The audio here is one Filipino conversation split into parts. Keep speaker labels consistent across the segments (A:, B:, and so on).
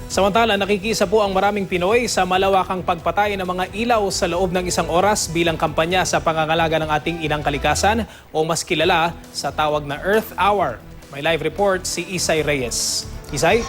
A: Samantala, nakikisa po ang maraming Pinoy sa malawakang pagpatay ng mga ilaw sa loob ng isang oras bilang kampanya sa pangangalaga ng ating inang kalikasan o mas kilala sa tawag na Earth Hour. May live report si Isay Reyes. Isay?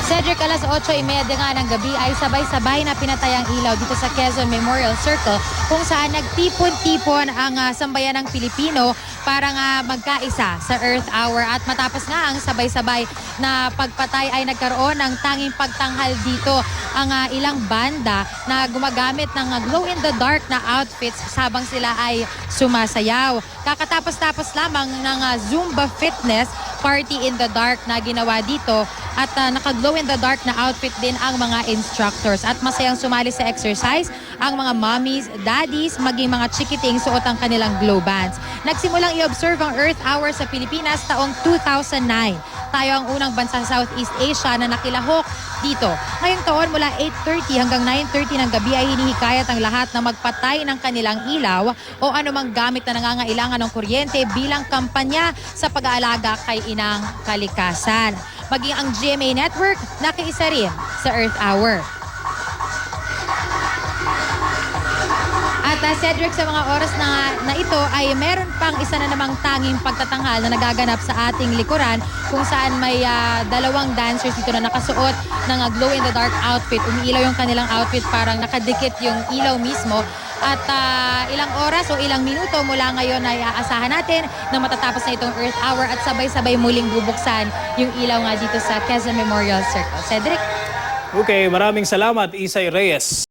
B: Cedric, alas 8:30 nga ng gabi ay sabay-sabay na pinatay ang ilaw dito sa Quezon Memorial Circle kung saan nagtipon-tipon ang sambayan ng Pilipino para nga magkaisa sa Earth Hour. At matapos nga ang sabay-sabay na pagpatay ay nagkaroon ng tanging pagtanghal dito ang ilang banda na gumagamit ng glow-in-the-dark na outfits habang sila ay sumasayaw. Kakatapos-tapos lamang ng Zumba Fitness Party in the Dark na ginawa dito at naka-glow-in-the-dark na outfit din ang mga instructors. At masayang sumali sa exercise ang mga mommies, daddies, maging mga chikiting suot ang kanilang glow bands. Nagsimulang i-observe ang Earth Hour sa Pilipinas taong 2009. Tayo ang unang bansa sa Southeast Asia na nakilahok dito. Ngayong taon mula 8:30 hanggang 9:30 ng gabi ay hinihikayat ang lahat na magpatay ng kanilang ilaw o anumang gamit na nangangailangan ng kuryente bilang kampanya sa pag-aalaga kay inang kalikasan. Maging ang GMA Network nakiisa rin sa Earth Hour. At Cedric, sa mga oras na ito ay meron pang isa na namang tanging pagtatanghal na nagaganap sa ating likuran kung saan may dalawang dancers dito na nakasuot ng glow-in-the-dark outfit. Umiilaw yung kanilang outfit, parang nakadikit yung ilaw mismo. At ilang oras o ilang minuto mula ngayon ay aasahan natin na matatapos na itong Earth Hour at sabay-sabay muling bubuksan yung ilaw nga dito sa Quezon Memorial Circle. Cedric?
A: Okay, maraming salamat, Isay Reyes.